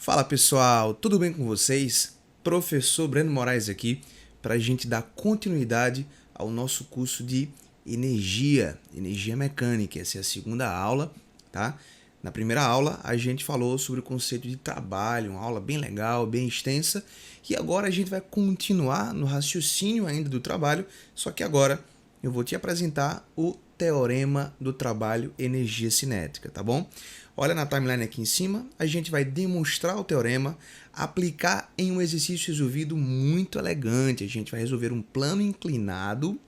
Fala pessoal, tudo bem com vocês? Professor Breno Moraes aqui para a gente dar continuidade ao nosso curso de energia mecânica. Essa é a segunda aula, tá? Na primeira aula a gente falou sobre o conceito de trabalho, uma aula bem legal, bem extensa, e agora a gente vai continuar no raciocínio ainda do trabalho, só que agora eu vou te apresentar o teorema do trabalho energia cinética, tá bom? Olha na timeline aqui em cima, a gente vai demonstrar o teorema, aplicar em um exercício resolvido muito elegante. A gente vai resolver um plano inclinado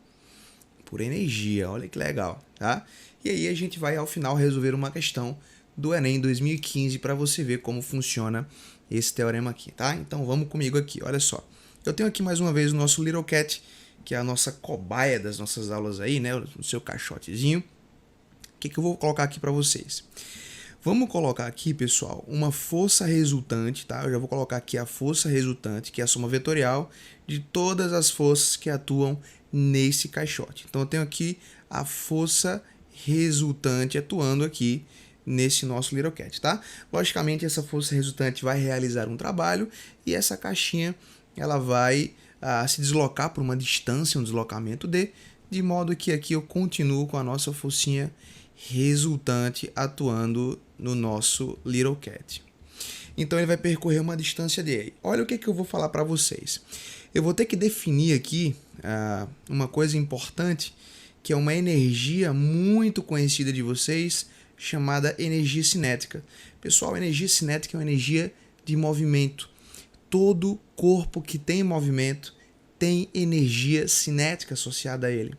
por energia, olha que legal, tá? E aí a gente vai ao final resolver uma questão do Enem 2015 para você ver como funciona esse teorema aqui, tá? Então vamos comigo aqui, olha só. Eu tenho aqui mais uma vez o nosso Little Cat, que é a nossa cobaia das nossas aulas aí, né? O seu caixotezinho. O que eu vou colocar aqui para vocês? Vamos colocar aqui, pessoal, uma força resultante, tá? Eu já vou colocar aqui a força resultante, que é a soma vetorial de todas as forças que atuam nesse caixote. Então, eu tenho aqui a força resultante atuando aqui nesse nosso Little Cat, tá? Logicamente, essa força resultante vai realizar um trabalho e essa caixinha, ela vai se deslocar por uma distância, um deslocamento de modo que aqui eu continuo com a nossa forcinha resultante atuando no nosso Little Cat. Então ele vai percorrer uma distância de. Olha o que eu vou falar para vocês. Eu vou ter que definir aqui uma coisa importante, que é uma energia muito conhecida de vocês, chamada energia cinética. Pessoal, energia cinética é uma energia de movimento. Todo corpo que tem movimento tem energia cinética associada a ele.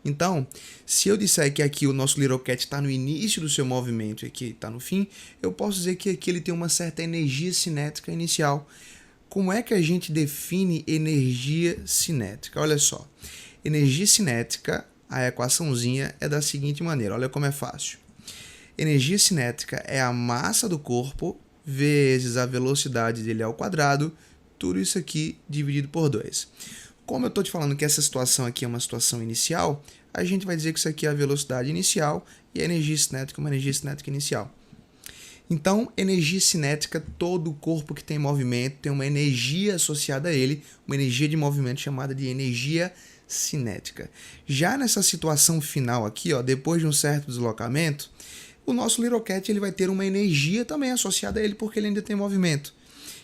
Então, se eu disser que aqui o nosso Little Cat está no início do seu movimento e aqui está no fim, eu posso dizer que aqui ele tem uma certa energia cinética inicial. Como é que a gente define energia cinética? Olha só, energia cinética, a equaçãozinha é da seguinte maneira, olha como é fácil. Energia cinética é a massa do corpo vezes a velocidade dele ao quadrado, tudo isso aqui dividido por 2. Como eu estou te falando que essa situação aqui é uma situação inicial, a gente vai dizer que isso aqui é a velocidade inicial e a energia cinética é uma energia cinética inicial. Então, energia cinética, todo corpo que tem movimento tem uma energia associada a ele, uma energia de movimento chamada de energia cinética. Já nessa situação final aqui, ó, depois de um certo deslocamento, o nosso Little Cat ele vai ter uma energia também associada a ele porque ele ainda tem movimento.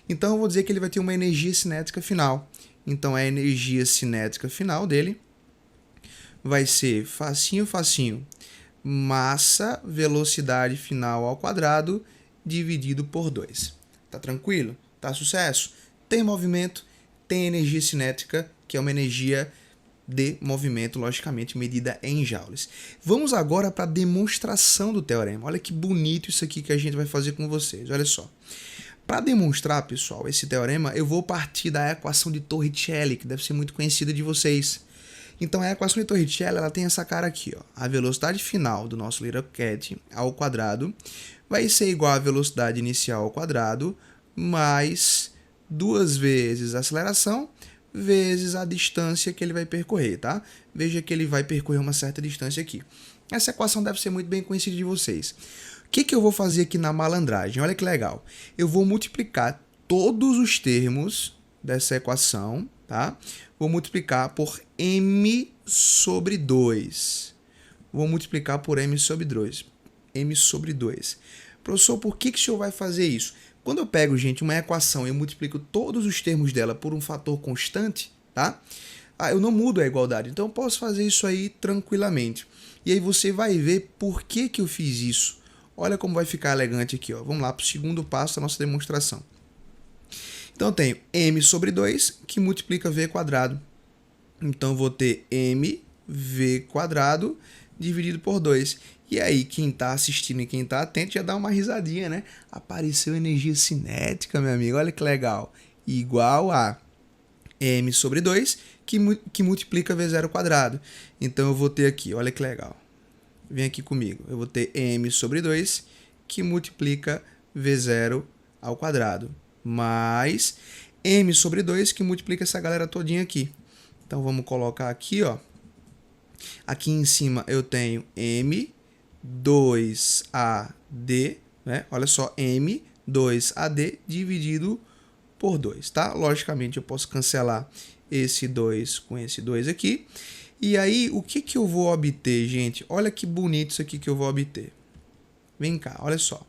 Então, eu vou dizer que ele vai ter uma energia cinética final. Então, a energia cinética final dele vai ser facinho, massa, velocidade final ao quadrado, dividido por 2. Tá tranquilo? Tá sucesso? Tem movimento, tem energia cinética, que é uma energia de movimento, logicamente, medida em joules. Vamos agora para a demonstração do teorema. Olha que bonito isso aqui que a gente vai fazer com vocês. Olha só. Para demonstrar, pessoal, esse teorema, eu vou partir da equação de Torricelli, que deve ser muito conhecida de vocês. Então, a equação de Torricelli ela tem essa cara aqui. Ó. A velocidade final do nosso Little Cat ao quadrado vai ser igual à velocidade inicial ao quadrado, mais 2 vezes a aceleração, vezes a distância que ele vai percorrer, tá? Veja que ele vai percorrer uma certa distância aqui. Essa equação deve ser muito bem conhecida de vocês. O que eu vou fazer aqui na malandragem? Olha que legal. Eu vou multiplicar todos os termos dessa equação, tá? Vou multiplicar por m sobre 2. Vou multiplicar por m sobre 2. M sobre 2. Professor, por que o senhor vai fazer isso? Quando eu pego, gente, uma equação e eu multiplico todos os termos dela por um fator constante, tá? Eu não mudo a igualdade. Então, eu posso fazer isso aí tranquilamente. E aí você vai ver por que eu fiz isso. Olha como vai ficar elegante aqui, ó. Vamos lá para o segundo passo da nossa demonstração. Então, eu tenho m sobre 2, que multiplica v quadrado. Então, eu vou ter mv quadrado dividido por 2. E aí, quem está assistindo e quem está atento já dá uma risadinha, né? Apareceu energia cinética, meu amigo. Olha que legal. Igual a m sobre 2, que multiplica v0 quadrado. Então, eu vou ter aqui, olha que legal. Vem aqui comigo. Eu vou ter m sobre 2, que multiplica v0 ao quadrado, mais m sobre 2, que multiplica essa galera todinha aqui. Então, vamos colocar aqui, ó. Aqui em cima eu tenho m 2AD, né? Olha só, m 2AD dividido por 2, tá? Logicamente eu posso cancelar esse 2 com esse 2 aqui. E aí, o que que eu vou obter, gente? Olha que bonito isso aqui que eu vou obter. Vem cá, olha só.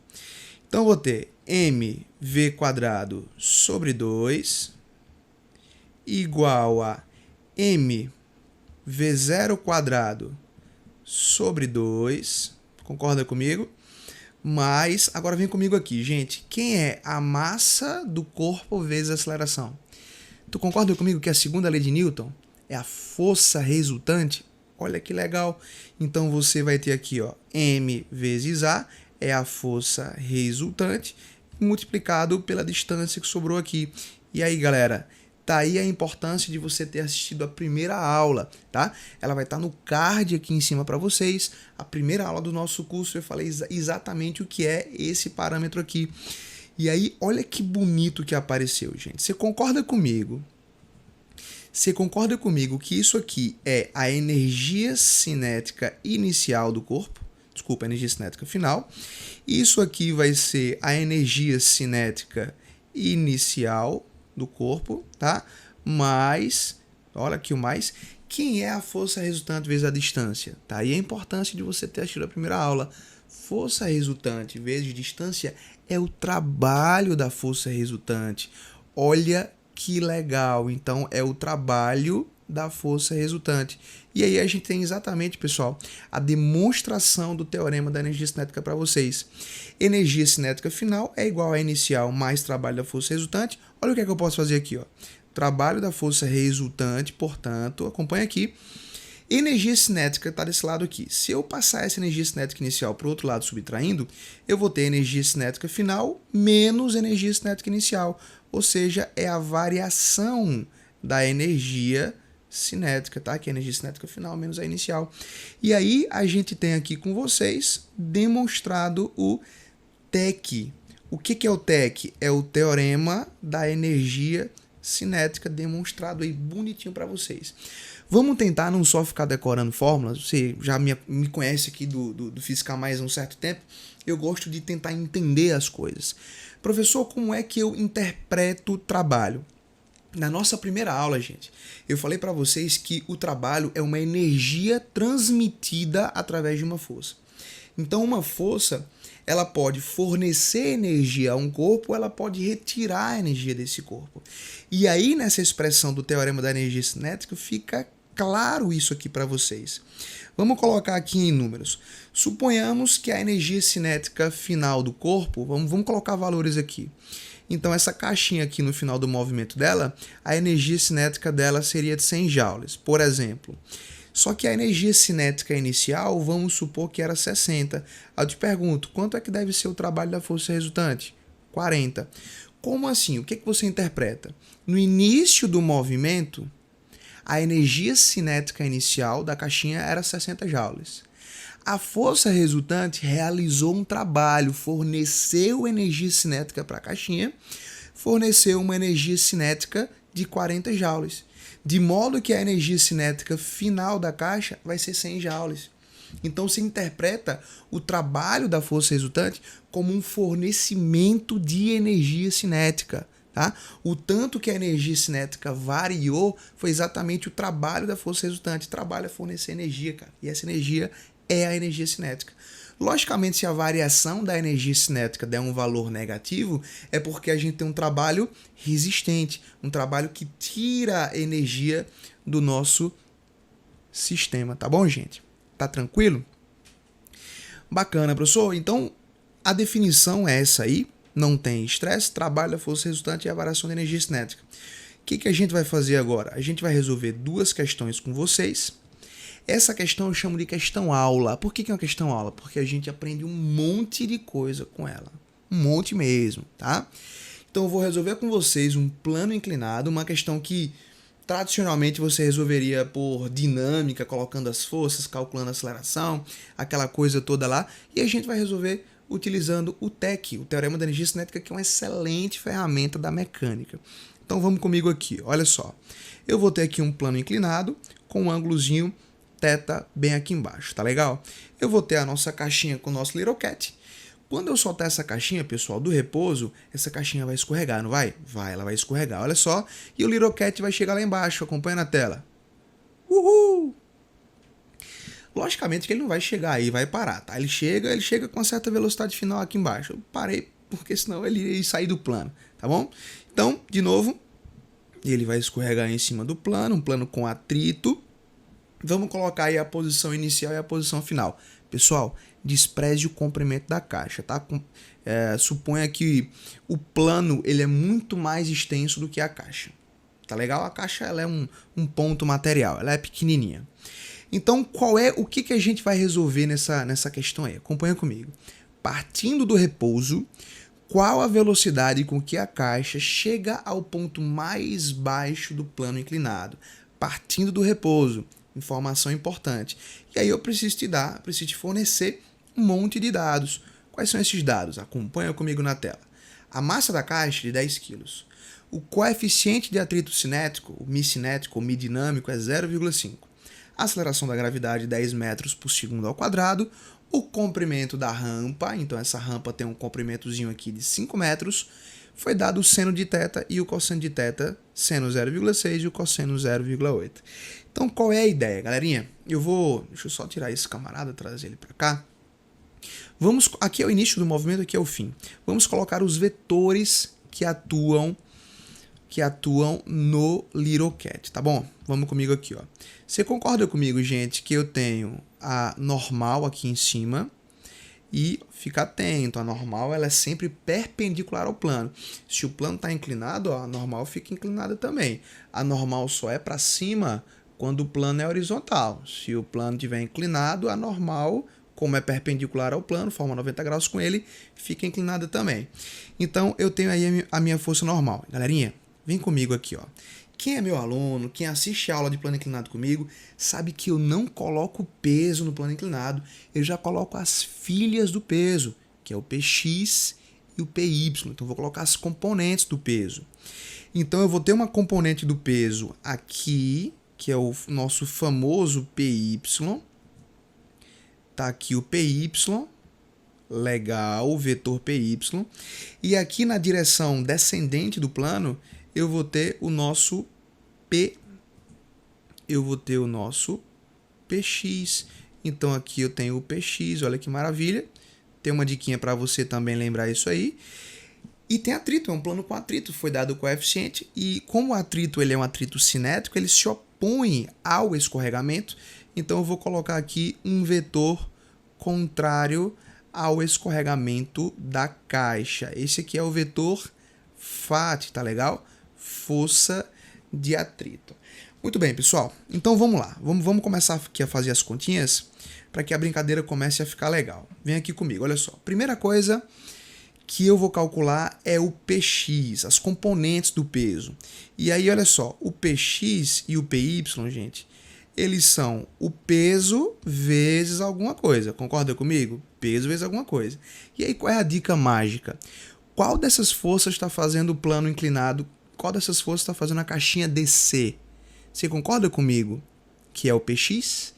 Então, eu vou ter mv² sobre 2 igual a mv0² sobre 2. Concorda comigo? Mas, agora vem comigo aqui, gente. Quem é a massa do corpo vezes a aceleração? Tu concorda comigo que a segunda lei de Newton é a força resultante? Olha que legal. Então, você vai ter aqui, ó, m vezes a é a força resultante multiplicado pela distância que sobrou aqui. E aí, galera, tá aí a importância de você ter assistido a primeira aula, tá? Ela vai estar no card aqui em cima para vocês. A primeira aula do nosso curso eu falei exatamente o que é esse parâmetro aqui. E aí, olha que bonito que apareceu, gente. Você concorda comigo? Você concorda comigo que isso aqui é a energia cinética inicial do corpo? Desculpa, a energia cinética final. Isso aqui vai ser a energia cinética inicial do corpo, tá? Mais, olha aqui o mais, quem é a força resultante vezes a distância? Tá aí a importância de você ter assistido a primeira aula. Força resultante vezes distância é o trabalho da força resultante. Olha que legal. Então, é o trabalho da força resultante. E aí a gente tem exatamente, pessoal, a demonstração do teorema da energia cinética para vocês. Energia cinética final é igual a inicial mais trabalho da força resultante. Olha o que é que eu posso fazer aqui, ó. Trabalho da força resultante, portanto, acompanha aqui. Energia cinética está desse lado aqui. Se eu passar essa energia cinética inicial para o outro lado subtraindo, eu vou ter energia cinética final menos energia cinética inicial. Ou seja, é a variação da energia cinética, tá? Que é a energia cinética final menos a inicial. E aí a gente tem aqui com vocês demonstrado o TEC. O que é o TEC? É o teorema da energia cinética demonstrado aí bonitinho para vocês. Vamos tentar não só ficar decorando fórmulas. Você já me conhece aqui do Física Mais há um certo tempo. Eu gosto de tentar entender as coisas. Professor, como é que eu interpreto o trabalho? Na nossa primeira aula, gente, eu falei para vocês que o trabalho é uma energia transmitida através de uma força. Então, uma força, ela pode fornecer energia a um corpo, ela pode retirar a energia desse corpo. E aí, nessa expressão do teorema da energia cinética, fica claro isso aqui para vocês. Vamos colocar aqui em números. Suponhamos que a energia cinética final do corpo, vamos colocar valores aqui. Então, essa caixinha aqui no final do movimento dela, a energia cinética dela seria de 100 joules, por exemplo. Só que a energia cinética inicial, vamos supor que era 60. Aí eu te pergunto, quanto é que deve ser o trabalho da força resultante? 40. Como assim? O que você interpreta? No início do movimento, a energia cinética inicial da caixinha era 60 joules. A força resultante realizou um trabalho, forneceu energia cinética para a caixinha, forneceu uma energia cinética de 40 joules. De modo que a energia cinética final da caixa vai ser 100 joules. Então, se interpreta o trabalho da força resultante como um fornecimento de energia cinética. Tá? O tanto que a energia cinética variou foi exatamente o trabalho da força resultante. O trabalho é fornecer energia, cara. E essa energia é a energia cinética. Logicamente, se a variação da energia cinética der um valor negativo, é porque a gente tem um trabalho resistente, um trabalho que tira a energia do nosso sistema, tá bom, gente? Tá tranquilo? Bacana, professor. Então, a definição é essa aí. Não tem estresse, trabalho da força resultante e a variação da energia cinética. O que a gente vai fazer agora? A gente vai resolver duas questões com vocês. Essa questão eu chamo de questão aula. Por que é uma questão aula? Porque a gente aprende um monte de coisa com ela. Um monte mesmo, tá? Então eu vou resolver com vocês um plano inclinado, uma questão que tradicionalmente você resolveria por dinâmica, colocando as forças, calculando a aceleração, aquela coisa toda lá. E a gente vai resolver utilizando o TEC, o Teorema da Energia Cinética, que é uma excelente ferramenta da mecânica. Então vamos comigo aqui, olha só. Eu vou ter aqui um plano inclinado com um ângulozinho θ bem aqui embaixo, tá legal? Eu vou ter a nossa caixinha com o nosso Little Cat. Quando eu soltar essa caixinha, pessoal, do repouso, essa caixinha vai escorregar, não vai? Vai, ela vai escorregar, olha só. E o LittleCat vai chegar lá embaixo, acompanha na tela. Uhul! Logicamente que ele não vai chegar aí, vai parar, tá? Ele chega com uma certa velocidade final aqui embaixo. Eu parei, porque senão ele ia sair do plano, tá bom? Então, de novo, ele vai escorregar em cima do plano, um plano com atrito. Vamos colocar aí a posição inicial e a posição final. Pessoal, despreze o comprimento da caixa, tá? Suponha que o plano ele é muito mais extenso do que a caixa. Tá legal? A caixa ela é um ponto material, ela é pequenininha. Então, o que a gente vai resolver nessa questão aí? Acompanha comigo. Partindo do repouso, qual a velocidade com que a caixa chega ao ponto mais baixo do plano inclinado? Partindo do repouso. Informação importante. E aí eu preciso te fornecer um monte de dados. Quais são esses dados? Acompanha comigo na tela. A massa da caixa é de 10 kg. O coeficiente de atrito cinético, o Mi cinético ou Mi dinâmico, é 0,5. A aceleração da gravidade 10 metros por segundo ao quadrado. O comprimento da rampa, então essa rampa tem um comprimentozinho aqui de 5 metros. Foi dado o seno de θ e o cosseno de θ, seno 0,6 e o cosseno 0,8. Então, qual é a ideia, galerinha? Deixa eu só tirar esse camarada, trazer ele para cá. Aqui é o início do movimento, aqui é o fim. Vamos colocar os vetores que atuam no LittleCat, tá bom? Vamos comigo aqui, ó. Você concorda comigo, gente, que eu tenho a normal aqui em cima? E fica atento, a normal ela é sempre perpendicular ao plano. Se o plano está inclinado, ó, a normal fica inclinada também. A normal só é para cima quando o plano é horizontal. Se o plano estiver inclinado, a normal, como é perpendicular ao plano, forma 90 graus com ele, fica inclinada também. Então, eu tenho aí a minha força normal. Galerinha, vem comigo aqui, ó. Quem é meu aluno, quem assiste a aula de plano inclinado comigo, sabe que eu não coloco peso no plano inclinado, eu já coloco as filhas do peso, que é o Px e o Py. Então, eu vou colocar as componentes do peso. Então, eu vou ter uma componente do peso aqui, que é o nosso famoso Py. Tá aqui o Py, legal, o vetor Py. E aqui na direção descendente do plano, eu vou ter o nosso Px. Então aqui eu tenho o Px, olha que maravilha. Tem uma diquinha para você também lembrar isso aí. E tem atrito, é um plano com atrito, foi dado o coeficiente. E como o atrito ele é um atrito cinético, ele se opõe ao escorregamento. Então eu vou colocar aqui um vetor contrário ao escorregamento da caixa. Esse aqui é o vetor FAT, tá legal? Força de atrito. Muito bem, pessoal. Então vamos lá. Vamos começar aqui a fazer as continhas para que a brincadeira comece a ficar legal. Vem aqui comigo, olha só. Primeira coisa que eu vou calcular é o Px, as componentes do peso. E aí, olha só, o Px e o Py, gente, eles são o peso vezes alguma coisa. Concorda comigo? Peso vezes alguma coisa. E aí, qual é a dica mágica? Qual dessas forças está fazendo o plano inclinado? Qual dessas forças está fazendo a caixinha descer? Você concorda comigo que é o Px?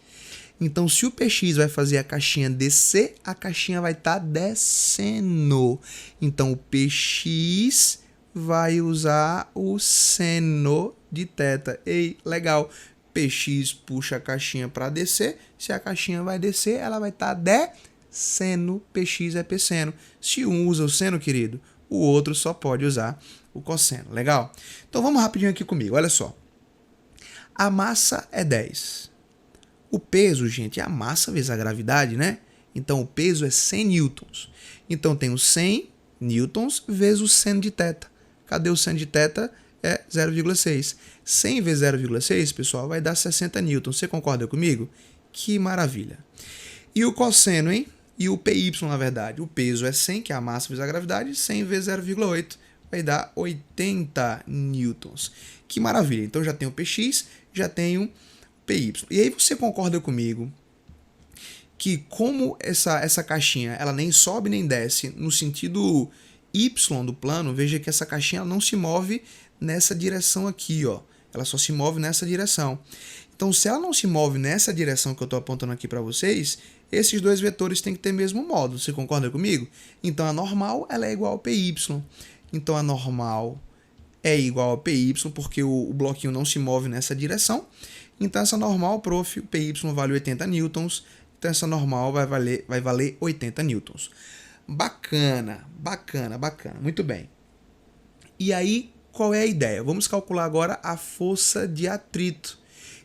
Então, se o Px vai fazer a caixinha descer, a caixinha vai estar descendo. Então, o Px vai usar o seno de θ. Ei, legal. Px puxa a caixinha para descer. Se a caixinha vai descer, ela vai estar descendo. Px é pseno. Se um usa o seno, querido, o outro só pode usar o cosseno. Legal? Então, vamos rapidinho aqui comigo. Olha só. A massa é 10. O peso, gente, é a massa vezes a gravidade, né? Então, o peso é 100 newtons. Então, tem o 100 newtons vezes o seno de θ. Cadê o seno de θ? É 0,6. 100 vezes 0,6, pessoal, vai dar 60 newtons. Você concorda comigo? Que maravilha. E o cosseno, hein? E o Py, na verdade. O peso é 100, que é a massa vezes a gravidade. 100 vezes 0,8 vai dar 80 newtons. Que maravilha. Então, já tenho o Px, já tenho Py. E aí você concorda comigo que como essa caixinha ela nem sobe nem desce no sentido y do plano, veja que essa caixinha ela não se move nessa direção aqui, ó. Ela só se move nessa direção. Então, se ela não se move nessa direção que eu estou apontando aqui para vocês, esses dois vetores têm que ter mesmo módulo, você concorda comigo? Então a normal ela é igual a PY. Então a normal é igual a PY, porque o bloquinho não se move nessa direção. Então essa normal, prof, PY vale 80 newtons, então essa normal vai valer 80 newtons. Bacana, muito bem. E aí, qual é a ideia? Vamos calcular agora a força de atrito.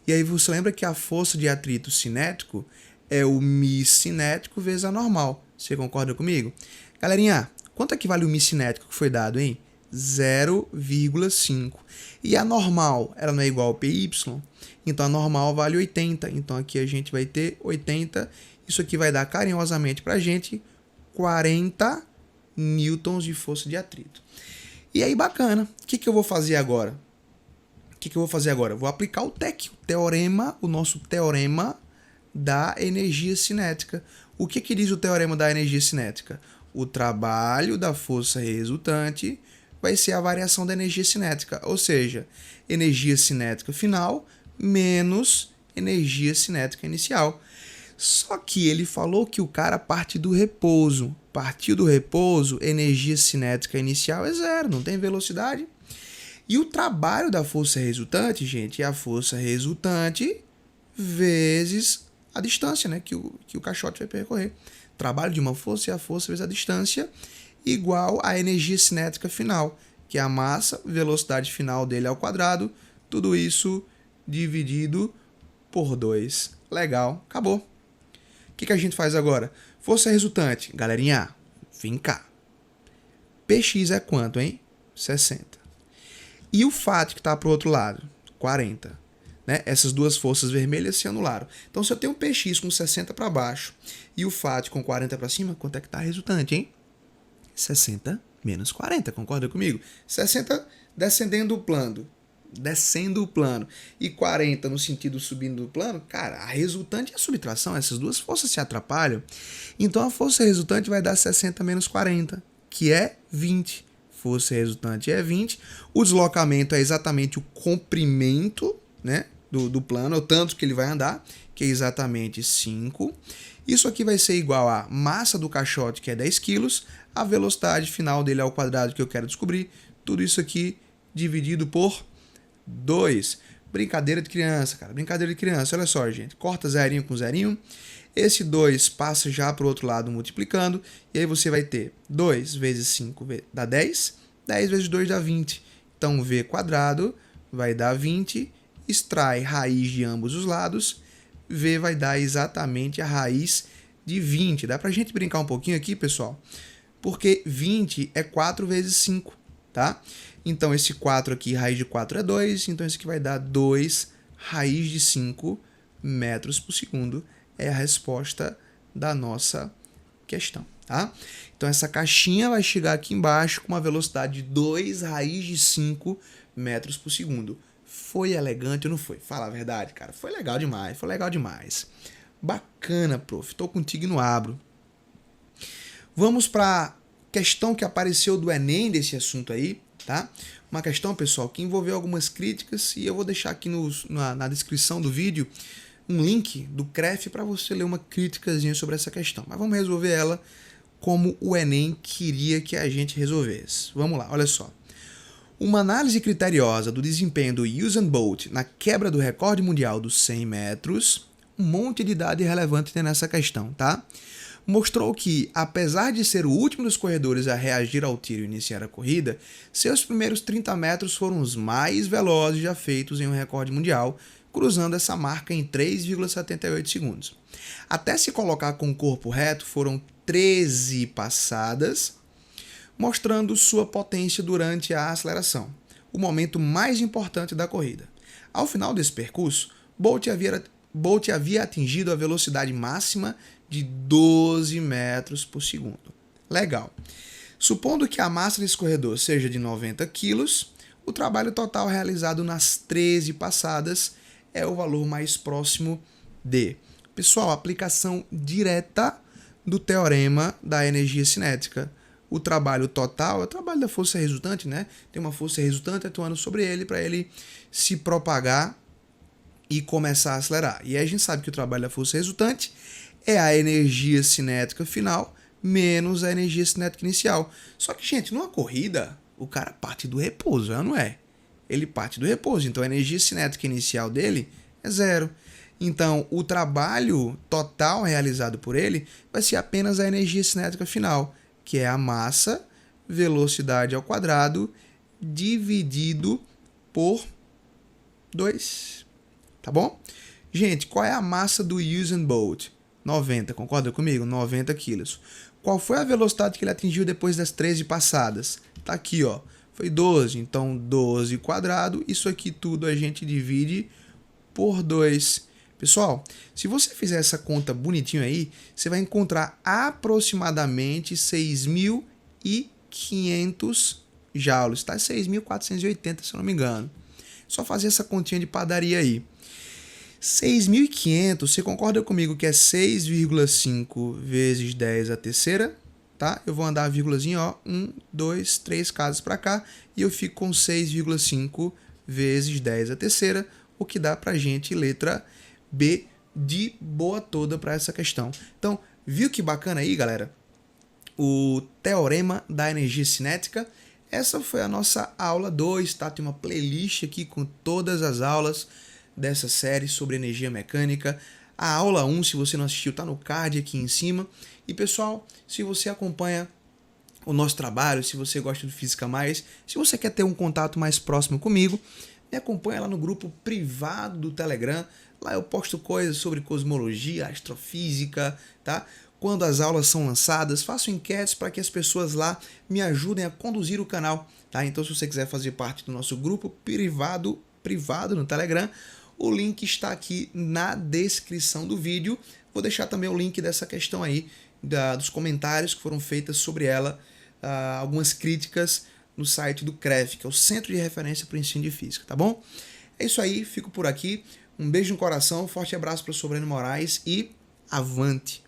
E aí você lembra que a força de atrito cinético é o μ cinético vezes a normal. Você concorda comigo? Galerinha, quanto é que vale o μ cinético que foi dado, hein? 0,5. E a normal, ela não é igual ao PY? Então a normal vale 80. Então aqui a gente vai ter 80. Isso aqui vai dar carinhosamente para a gente 40 newtons de força de atrito. E aí, bacana. O que eu vou fazer agora? Vou aplicar o TEC, o nosso teorema da energia cinética. O que diz o teorema da energia cinética? O trabalho da força resultante vai ser a variação da energia cinética, ou seja, energia cinética final menos energia cinética inicial. Só que ele falou que o cara parte do repouso. Partiu do repouso, energia cinética inicial é zero, não tem velocidade. E o trabalho da força resultante, gente, é a força resultante vezes a distância, né, que o caixote vai percorrer. Trabalho de uma força é a força vezes a distância, igual à energia cinética final, que é a massa, velocidade final dele ao quadrado, tudo isso dividido por 2. Legal, acabou. O que a gente faz agora? Força resultante. Galerinha, vem cá. Px é quanto, hein? 60. E o fato que está para o outro lado? 40. Né? Essas duas forças vermelhas se anularam. Então, se eu tenho um Px com 60 para baixo e o fato com 40 para cima, quanto é que está a resultante, hein? 60 menos 40, concorda comigo? 60 descendo o plano e 40 no sentido subindo do plano, cara, a resultante é a subtração, essas duas forças se atrapalham. Então a força resultante vai dar 60 menos 40, que é 20. Força resultante é 20. O deslocamento é exatamente o comprimento, né, do plano, o tanto que ele vai andar, que é exatamente 5. Isso aqui vai ser igual a massa do caixote, que é 10 kg, a velocidade final dele ao quadrado que eu quero descobrir, tudo isso aqui dividido por 2. Brincadeira de criança, cara. Brincadeira de criança. Olha só, gente. Corta zerinho com zerinho. Esse 2 passa já para o outro lado multiplicando. E aí você vai ter 2 vezes 5 dá 10. 10 vezes 2 dá 20. Então, v quadrado vai dar 20. Extrai raiz de ambos os lados. V vai dar exatamente a raiz de 20. Dá para a gente brincar um pouquinho aqui, pessoal? Porque 20 é 4 vezes 5, tá? Então, esse 4 aqui, raiz de 4 é 2. Então, esse aqui vai dar 2 raiz de 5 metros por segundo. É a resposta da nossa questão, tá? Então, essa caixinha vai chegar aqui embaixo com uma velocidade de 2 raiz de 5 metros por segundo. Foi elegante ou não foi? Fala a verdade, cara. Foi legal demais. Bacana, prof. Tô contigo e não abro. Vamos para a questão que apareceu do Enem desse assunto aí, tá? Uma questão, pessoal, que envolveu algumas críticas e eu vou deixar aqui na descrição do vídeo um link do CREF para você ler uma criticazinha sobre essa questão. Mas vamos resolver ela como o Enem queria que a gente resolvesse. Vamos lá, olha só. Uma análise criteriosa do desempenho do Usain Bolt na quebra do recorde mundial dos 100 metros, um monte de dado irrelevante tem nessa questão, tá? Mostrou que, apesar de ser o último dos corredores a reagir ao tiro e iniciar a corrida, seus primeiros 30 metros foram os mais velozes já feitos em um recorde mundial, cruzando essa marca em 3,78 segundos. Até se colocar com o corpo reto, foram 13 passadas, mostrando sua potência durante a aceleração, o momento mais importante da corrida. Ao final desse percurso, Bolt havia atingido a velocidade máxima de 12 metros por segundo. Legal. Supondo que a massa desse corredor seja de 90 quilos, o trabalho total realizado nas 13 passadas é o valor mais próximo de. Pessoal, aplicação direta do teorema da energia cinética. O trabalho total é o trabalho da força resultante, né? Tem uma força resultante atuando sobre ele para ele se propagar e começar a acelerar. E aí a gente sabe que o trabalho da força resultante é a energia cinética final menos a energia cinética inicial. Só que, gente, numa corrida, o cara parte do repouso, não é? Ele parte do repouso, então a energia cinética inicial dele é zero. Então, o trabalho total realizado por ele vai ser apenas a energia cinética final, que é a massa, velocidade ao quadrado, dividido por 2. Tá bom? Gente, qual é a massa do Usain Bolt? 90, concorda comigo? 90 quilos. Qual foi a velocidade que ele atingiu depois das 13 passadas? Tá aqui, ó. Foi 12. Então, 12 quadrado. Isso aqui tudo a gente divide por 2. Pessoal, se você fizer essa conta bonitinho aí, você vai encontrar aproximadamente 6.500 joules, tá? 6.480, se eu não me engano. Só fazer essa continha de padaria aí. 6.500, você concorda comigo que é 6,5 vezes 10 a terceira, tá? Eu vou andar a vírgulazinha, ó, 1, 2, 3 casas para cá, e eu fico com 6,5 vezes 10 a terceira, o que dá pra gente letra B de boa toda para essa questão. Então, viu que bacana aí, galera? O teorema da energia cinética. Essa foi a nossa aula 2, tá? Tem uma playlist aqui com todas as aulas dessa série sobre energia mecânica. A aula 1, se você não assistiu, tá no card aqui em cima. E pessoal, se você acompanha o nosso trabalho, se você gosta do Física Mais, se você quer ter um contato mais próximo comigo, me acompanha lá no grupo privado do Telegram. Lá eu posto coisas sobre cosmologia, astrofísica, tá? Quando as aulas são lançadas, faço enquetes para que as pessoas lá me ajudem a conduzir o canal, tá? Então, se você quiser fazer parte do nosso grupo privado no Telegram, o link está aqui na descrição do vídeo. Vou deixar também o link dessa questão aí, dos comentários que foram feitas sobre ela, algumas críticas no site do CREF, que é o Centro de Referência para o Ensino de Física, tá bom? É isso aí, fico por aqui. Um beijo no coração, um forte abraço para o Sobreno Moraes e avante!